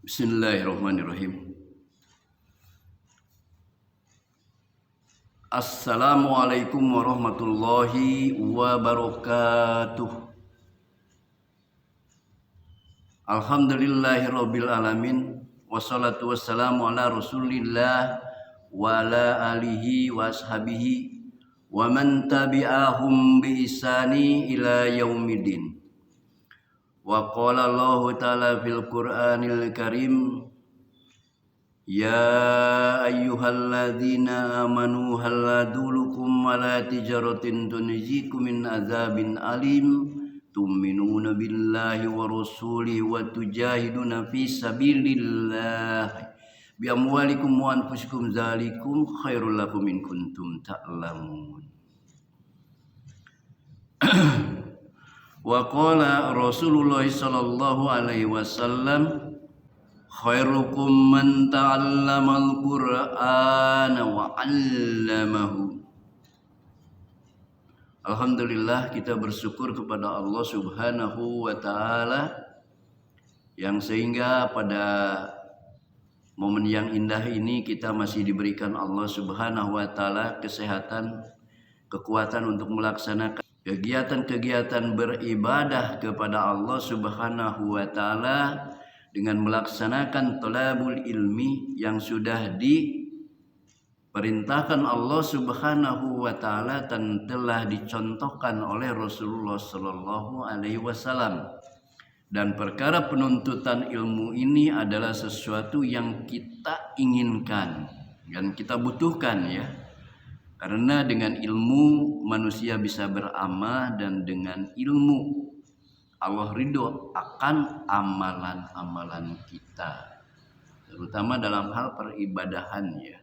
Bismillahirrahmanirrahim. Assalamualaikum warahmatullahi wabarakatuh. Alhamdulillahirabbil alamin. Wassalatu wassalamu ala Rasulillah wa ala alihi wa ashabihi wa man tabi'ahum bi ihsani ila yaumiddin. Wa qala Allah ta'ala fil Qur'anil Karim, ya ayyuhalladzina amanu hal adullukum ala tijaratin tunjikum min azabin alim tu'minuna billahi wa rasulihi wa tujahiduna fi sabilillah bi amwalikum wa anfusikum dzalikum khairul lakum in kuntum ta'lamun. Wa qala Rasulullah sallallahu alaihi wasallam, khairukum man ta'allamal Qur'ana wa 'allamahu. Alhamdulillah, kita bersyukur kepada Allah Subhanahu wa taala yang sehingga pada momen yang indah ini kita masih diberikan Allah Subhanahu wa taala kesehatan, kekuatan untuk melaksanakan kegiatan-kegiatan beribadah kepada Allah Subhanahu wa taala dengan melaksanakan thalabul ilmi yang sudah diperintahkan Allah Subhanahu wa taala dan telah dicontohkan oleh Rasulullah sallallahu alaihi wasallam. Dan perkara penuntutan ilmu ini adalah sesuatu yang kita inginkan dan kita butuhkan, ya. Karena dengan ilmu manusia bisa beramal, dan dengan ilmu Allah ridho akan amalan-amalan kita, terutama dalam hal peribadahan, ya.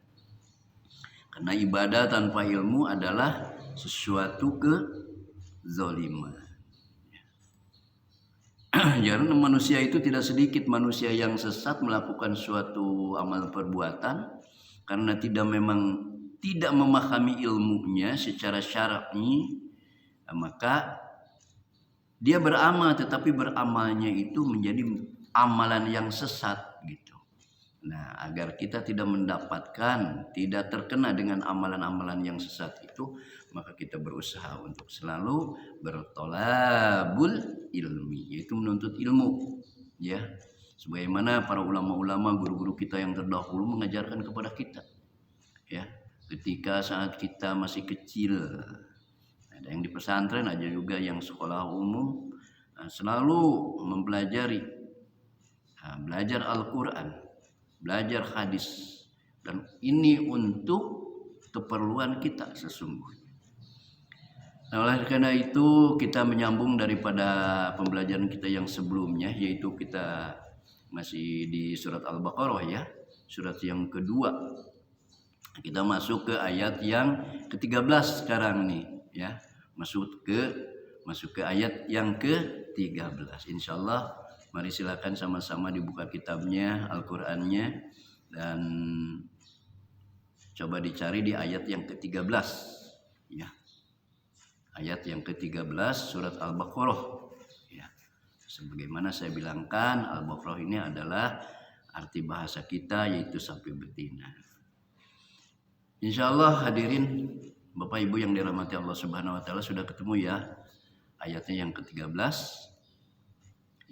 Karena ibadah tanpa ilmu adalah sesuatu kezaliman. Karena manusia itu tidak sedikit manusia yang sesat melakukan suatu amal perbuatan karena tidak memahami ilmunya secara syar'i, maka dia beramal, tetapi beramalnya itu menjadi amalan yang sesat gitu. Nah, agar kita tidak mendapatkan, tidak terkena dengan amalan-amalan yang sesat itu, maka kita berusaha untuk selalu bertolabul ilmi, yaitu menuntut ilmu, ya. Sebagaimana para ulama-ulama, guru-guru kita yang terdahulu mengajarkan kepada kita, ya. Ketika saat kita masih kecil, ada yang di pesantren, ada juga yang sekolah umum, selalu mempelajari, belajar Al-Quran, belajar hadis, dan ini untuk keperluan kita sesungguhnya. Nah, oleh karena itu kita menyambung daripada pembelajaran kita yang sebelumnya, yaitu kita masih di surat Al-Baqarah, ya, surat yang kedua. Kita masuk ke ayat yang ke-13 sekarang nih, ya. Masuk ke ayat yang ke-13. Insyaallah, mari silakan sama-sama dibuka kitabnya, Al-Qur'annya, dan coba dicari di ayat yang ke-13, ya. Ayat yang ke-13 surat Al-Baqarah, ya. Sebagaimana saya bilangkan, Al-Baqarah ini adalah arti bahasa kita, yaitu sapi betina. Insyaallah hadirin Bapak Ibu yang dirahmati Allah Subhanahu wa taala, sudah ketemu, ya, ayatnya yang ke-13.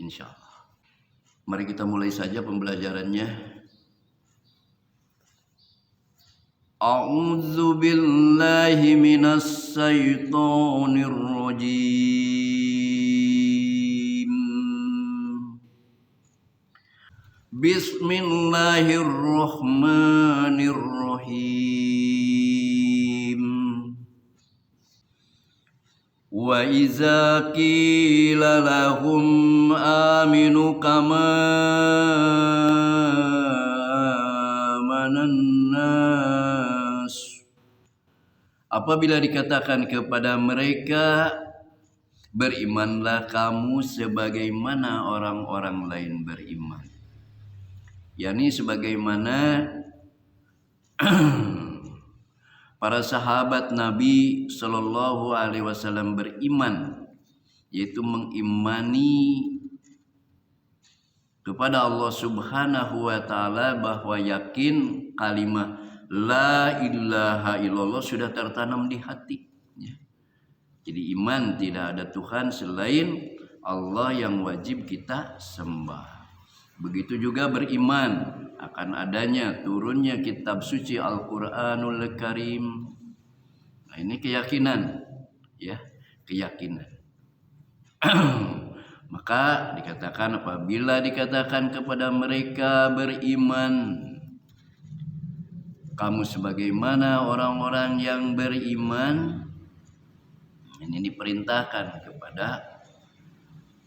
Insyaallah. Mari kita mulai saja pembelajarannya. A'udzu billahi minas syaitonir rajim. Bismillahirrahmanirrahim. Wa iza qila lahum aminu kama amanan nas. Apabila dikatakan kepada mereka, berimanlah kamu sebagaimana orang-orang lain beriman, yakni sebagaimana para sahabat Nabi Shallallahu Alaihi Wasallam beriman, yaitu mengimani kepada Allah Subhanahu wa taala, bahwa yakin kalimat la ilaha illallah sudah tertanam di hati, ya. Jadi iman tidak ada Tuhan selain Allah yang wajib kita sembah. Begitu juga beriman akan adanya turunnya kitab suci Al-Qur'anul Karim. Nah, ini keyakinan, ya, keyakinan. Maka dikatakan, apabila dikatakan kepada mereka beriman, kamu sebagaimana orang-orang yang beriman, ini diperintahkan kepada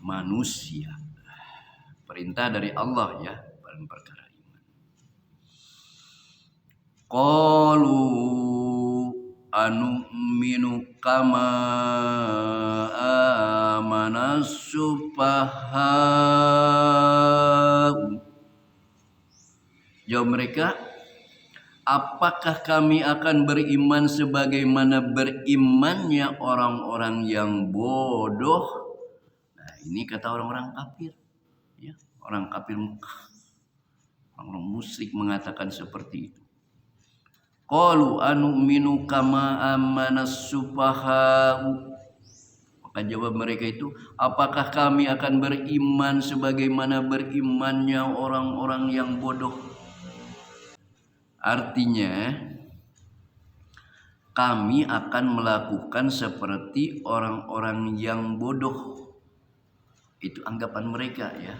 manusia. Perintah dari Allah, ya, dalam perkara iman. Qalu anu'minu kama amanas sufaha. Jawab mereka, apakah kami akan beriman sebagaimana berimannya orang-orang yang bodoh? Nah, ini kata orang-orang kafir, ya, orang kafir Mekah, orang musyrik mengatakan seperti itu. Qalu anu'minu kama amanas sufaha. Maka jawab mereka itu, apakah kami akan beriman sebagaimana berimannya orang-orang yang bodoh? Artinya, kami akan melakukan seperti orang-orang yang bodoh. Itu anggapan mereka, ya.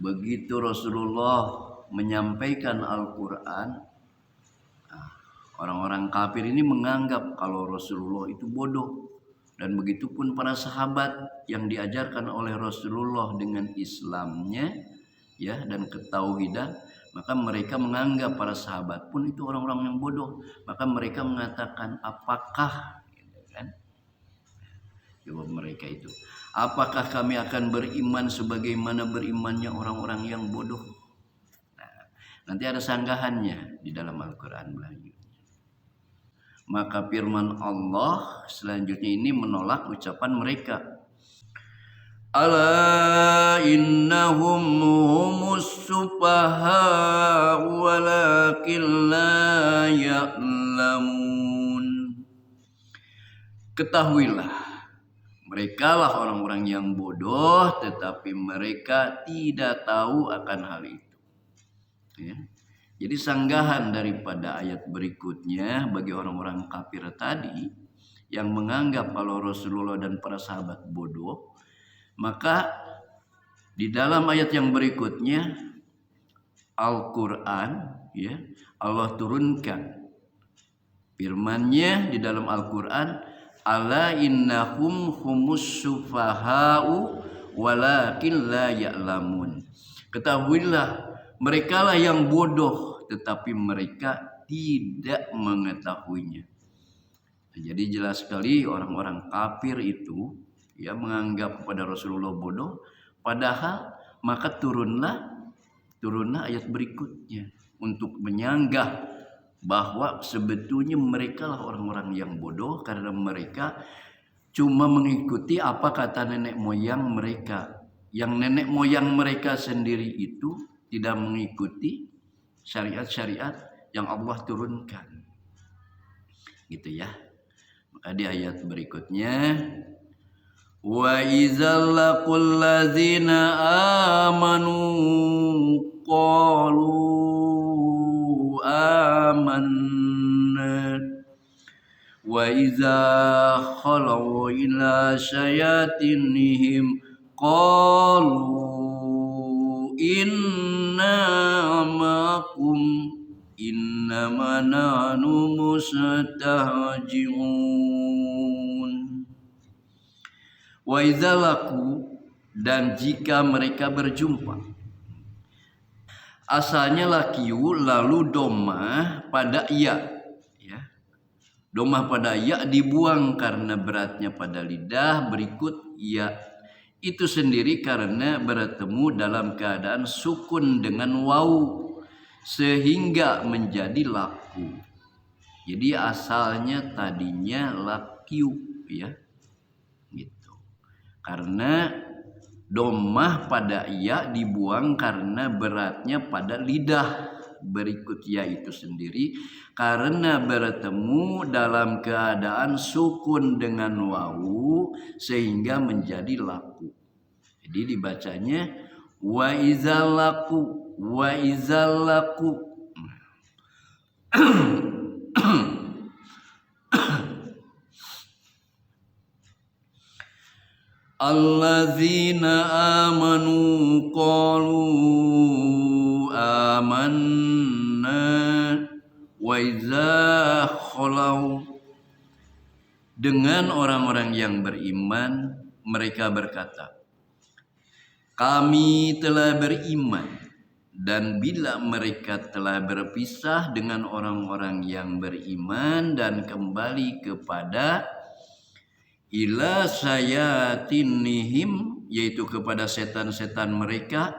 Begitu Rasulullah menyampaikan Al-Quran, orang-orang kafir ini menganggap kalau Rasulullah itu bodoh. Dan begitupun para sahabat yang diajarkan oleh Rasulullah dengan Islamnya, ya, dan ketauhidan, maka mereka menganggap para sahabat pun itu orang-orang yang bodoh. Maka mereka mengatakan, apakah, kan? Jawab mereka itu, apakah kami akan beriman sebagaimana berimannya orang-orang yang bodoh? Nah, nanti ada sanggahannya di dalam Al-Quran selanjutnya. Maka firman Allah selanjutnya ini menolak ucapan mereka. Ala innahum humus sufaha walakin la ya'lamun. Ketahuilah, mereka lah orang-orang yang bodoh, tetapi mereka tidak tahu akan hal itu, ya. Jadi sanggahan daripada ayat berikutnya bagi orang-orang kafir tadi yang menganggap kalau Rasulullah dan para sahabat bodoh, maka di dalam ayat yang berikutnya Al-Quran, ya, Allah turunkan firman-Nya di dalam Al-Quran, ala innahum humus sufaha'u walakin la ya'lamun. Ketahuilah, merekalah yang bodoh, tetapi mereka tidak mengetahuinya. Jadi jelas sekali orang-orang kafir itu, ya, menganggap kepada Rasulullah bodoh, padahal maka turunlah ayat berikutnya untuk menyanggah bahwa sebetulnya mereka lah orang-orang yang bodoh, karena mereka cuma mengikuti apa kata nenek moyang mereka, yang nenek moyang mereka sendiri itu tidak mengikuti syariat-syariat yang Allah turunkan, gitu, ya. Maka di ayat berikutnya, wa idzal laqul ladzina amanu qalu amanna wa idza khalu ila syayatinihim qalu inna ma'akum innama nahnu mustahzi'un. Wa idza laku, dan jika mereka berjumpa. Asalnya lakiu lalu domah pada iya, ya. Domah pada iya dibuang karena beratnya pada lidah, berikut iya itu sendiri karena bertemu dalam keadaan sukun dengan waw sehingga menjadi laku. Jadi asalnya tadinya lakiu, ya, gitu. Karena Domah pada ya dibuang karena beratnya pada lidah. Berikut ya itu sendiri karena bertemu dalam keadaan sukun dengan wawu sehingga menjadi laku. Jadi dibacanya wa izalaku wa izalaku. Alladzina amanu qalu amanna wa idza khalau. Dengan orang-orang yang beriman mereka berkata, kami telah beriman. Dan bila mereka telah berpisah dengan orang-orang yang beriman dan kembali kepada ila sayatinihim, yaitu kepada setan-setan mereka,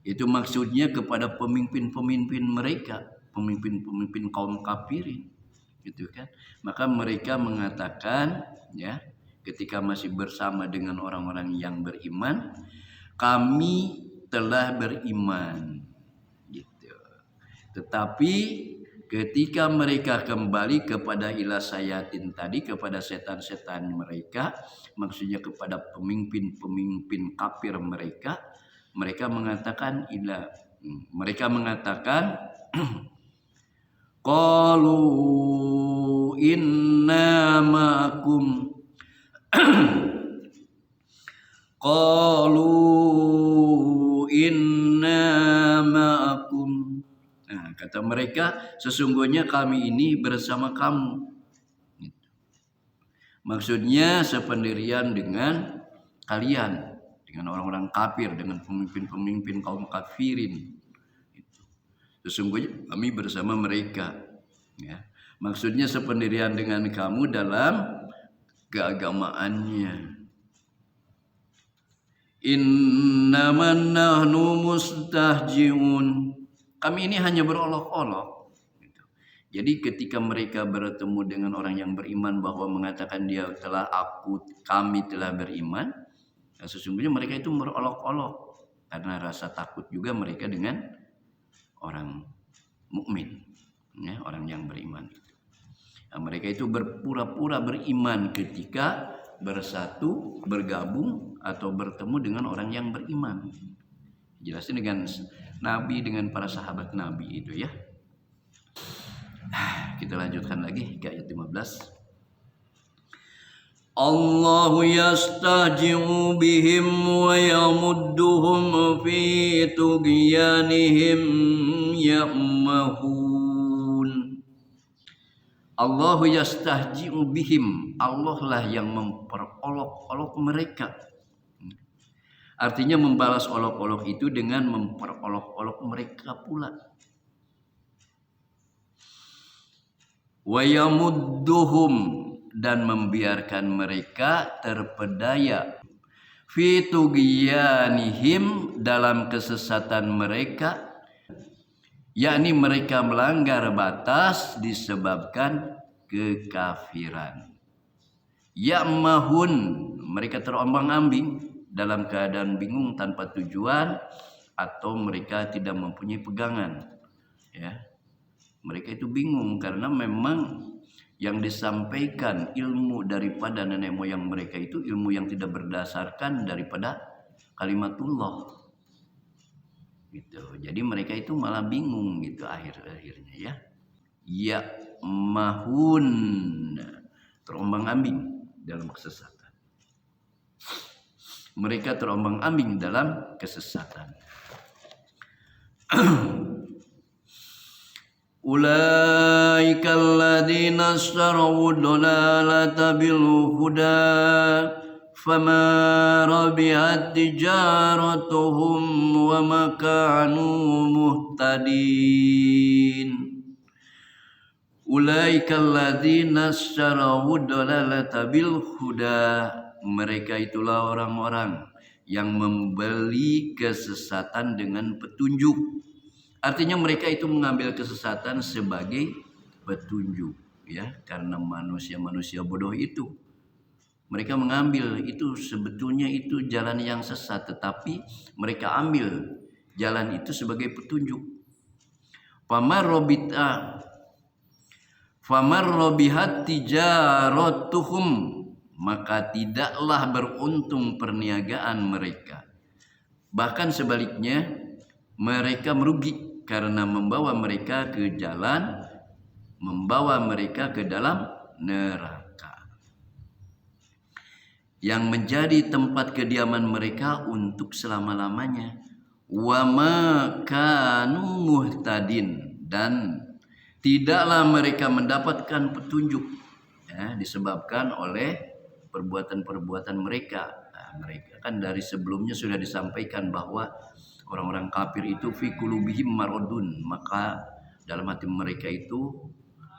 itu maksudnya kepada pemimpin-pemimpin mereka, pemimpin-pemimpin kaum kafirin, gitu kan. Maka mereka mengatakan, ya, ketika masih bersama dengan orang-orang yang beriman, kami telah beriman, gitu. Tetapi ketika mereka kembali kepada ilah sayatin tadi, kepada setan-setan mereka, maksudnya kepada pemimpin-pemimpin kafir mereka, mereka mengatakan qalu inna ma'akum qalu inna ma'akum. Nah, kata mereka, sesungguhnya kami ini bersama kamu. Maksudnya sependirian dengan kalian, dengan orang-orang kafir, dengan pemimpin-pemimpin kaum kafirin. Sesungguhnya kami bersama mereka. Ya. Maksudnya sependirian dengan kamu dalam keagamaannya. Innaman nahnu mustahji'un. Kami ini hanya berolok-olok. Jadi ketika mereka bertemu dengan orang yang beriman bahwa mengatakan kami telah beriman, nah sesungguhnya mereka itu berolok-olok karena rasa takut juga mereka dengan orang mukmin, ya, orang yang beriman. Nah, mereka itu berpura-pura beriman ketika bersatu, bergabung atau bertemu dengan orang yang beriman. Jelasnya dengan Nabi, dengan para sahabat Nabi itu, ya. Kita lanjutkan lagi ke ayat 15. Allahu yastahji'u bihim wa yamudduhum fi tughyanihim ya'mahun. Allahu yastahji'u bihim. Allah lah yang memperolok-olok mereka. Artinya membalas olok-olok itu dengan memperolok-olok mereka pula. Wa yamudduhum, dan membiarkan mereka terpedaya fi tughyanihim, dalam kesesatan mereka, yakni mereka melanggar batas disebabkan kekafiran. Ya'mahun, mereka terombang-ambing dalam keadaan bingung tanpa tujuan, atau mereka tidak mempunyai pegangan, ya. Mereka itu bingung karena memang yang disampaikan ilmu daripada nenek moyang mereka itu ilmu yang tidak berdasarkan daripada kalimatullah, gitu. Jadi mereka itu malah bingung gitu akhirnya, ya. Ya mahun, terombang-ambing dalam kesesatan. Mereka terombang-ambing dalam kesesatan. Ulaika alladzina ashtaraw dalalata bil huda fama rabihat tijaratuhum wa ma kanu muhtadin. Ulaika alladzina ashtaraw dalalata bil huda, mereka itulah orang-orang yang membeli kesesatan dengan petunjuk. Artinya mereka itu mengambil kesesatan sebagai petunjuk, ya, karena manusia-manusia bodoh itu Mereka mengambil itu sebetulnya itu jalan yang sesat, tetapi mereka ambil jalan itu sebagai petunjuk. Famarrobihat tijaratuhum, maka tidaklah beruntung perniagaan mereka. Bahkan sebaliknya, mereka merugi karena membawa mereka ke jalan, membawa mereka ke dalam neraka, yang menjadi tempat kediaman mereka untuk selama-lamanya. Wa ma kanu muhtadin, dan tidaklah mereka mendapatkan petunjuk, ya, disebabkan oleh perbuatan-perbuatan mereka. Nah, mereka kan dari sebelumnya sudah disampaikan bahwa orang-orang kafir itu fi qulubihim maradun, maka dalam hati mereka itu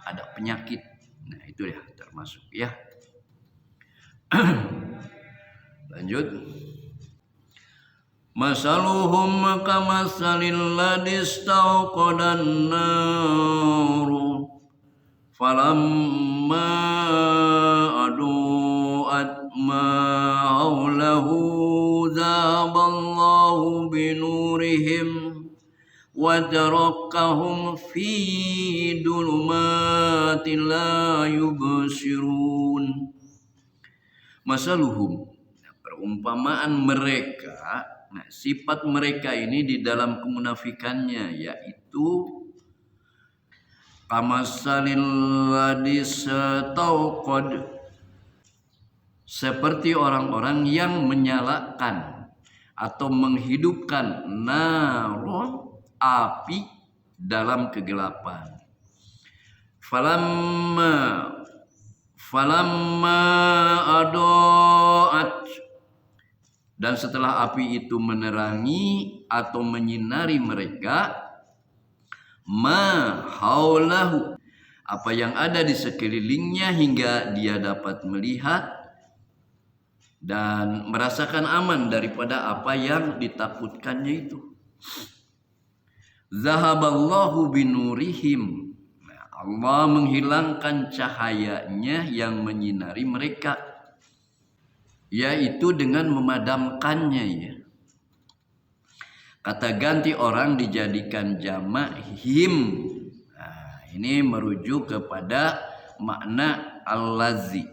ada penyakit. Nah, itu ya termasuk ya. Lanjut. Masaluhum kamasalil ladzi istauqadan naru falamma adu'at ma haulahu dhahaballahu binurihim wa tarakkahum fi dhulumatin la yubsirun. Masaluhum, perumpamaan mereka. Nah, sifat mereka ini di dalam kemunafikannya yaitu kamasalil ladzi istauqad, seperti orang-orang yang menyalakan atau menghidupkan naron, api dalam kegelapan. Falamma adoat, dan setelah api itu menerangi atau menyinari mereka, ma haulahu, apa yang ada di sekelilingnya, hingga dia dapat melihat dan merasakan aman daripada apa yang ditakutkannya itu. Zahaballahu binurihim, Allah menghilangkan cahayanya yang menyinari mereka, yaitu dengan memadamkannya, ya. Kata ganti orang dijadikan jamak him. Nah, ini merujuk kepada makna allazi.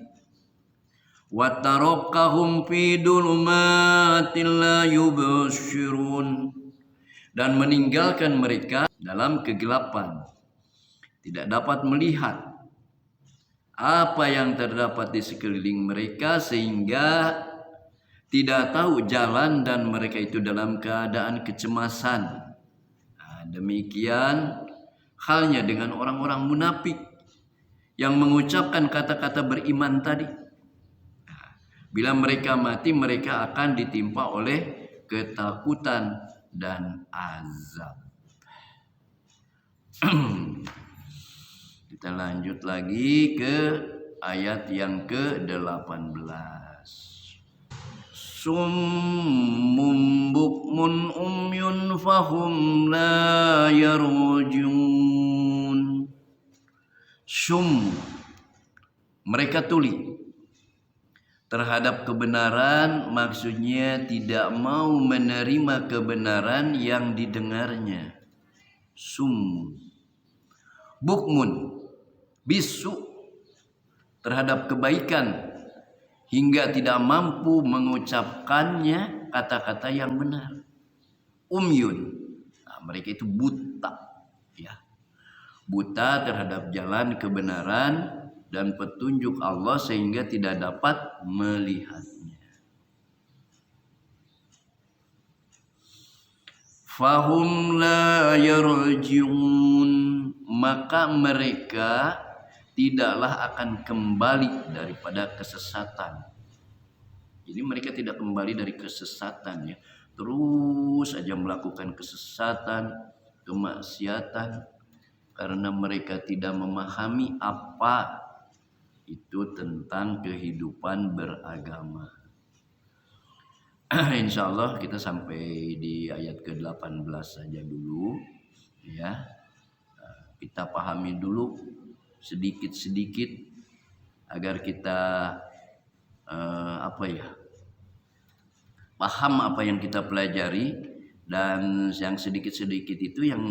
Wa tarakahum fi dhulumatin la yubsirun, dan meninggalkan mereka dalam kegelapan, tidak dapat melihat apa yang terdapat di sekeliling mereka, sehingga tidak tahu jalan dan mereka itu dalam keadaan kecemasan. Nah, demikian halnya dengan orang-orang munafik yang mengucapkan kata-kata beriman tadi. Nah, bila mereka mati, mereka akan ditimpa oleh ketakutan dan azab. Kita lanjut lagi ke ayat yang ke-18. Summum bukmun umyun fahum la yarjun. Sum, mereka tuli terhadap kebenaran, maksudnya tidak mau menerima kebenaran yang didengarnya. Sum. Bukmun, bisu terhadap kebaikan, hingga tidak mampu mengucapkannya kata-kata yang benar. Umyun, nah, mereka itu buta, ya, buta terhadap jalan kebenaran dan petunjuk Allah, sehingga tidak dapat melihatnya. Fahum la yarji'un, maka mereka tidaklah akan kembali daripada kesesatan. Jadi mereka tidak kembali dari kesesatan, ya. Terus saja melakukan kesesatan, kemaksiatan, karena mereka tidak memahami apa itu tentang kehidupan beragama. Insya Allah kita sampai di ayat ke-18 saja dulu, ya. Kita pahami dulu sedikit-sedikit agar kita apa ya, paham apa yang kita pelajari, dan yang sedikit-sedikit itu yang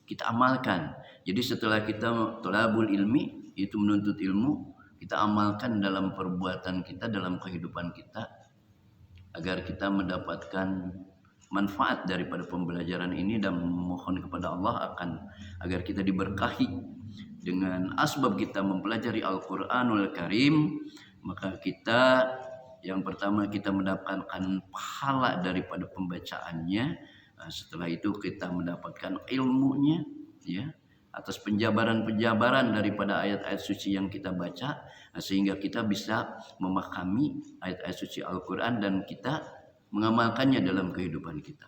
kita amalkan. Jadi setelah kita thalabul ilmi, itu menuntut ilmu, kita amalkan dalam perbuatan kita, dalam kehidupan kita, agar kita mendapatkan manfaat daripada pembelajaran ini, dan memohon kepada Allah agar kita diberkahi dengan asbab kita mempelajari Al-Qur'anul Karim. Maka kita yang pertama kita mendapatkan pahala daripada pembacaannya. Setelah itu kita mendapatkan ilmunya, ya, atas penjabaran-penjabaran daripada ayat-ayat suci yang kita baca, sehingga kita bisa memahami ayat-ayat suci Al-Quran dan kita mengamalkannya dalam kehidupan kita.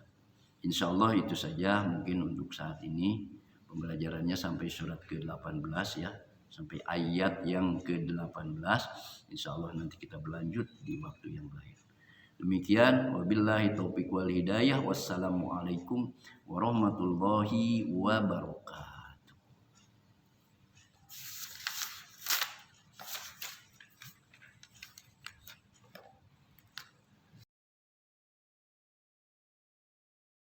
Insya Allah itu saja mungkin untuk saat ini pembelajarannya sampai surat ke-18 ya, sampai ayat yang ke-18. Insya Allah nanti kita berlanjut di waktu yang lain. Demikian, wabillahi taufiq wal hidayah. Wassalamualaikum warahmatullahi wabarakatuh.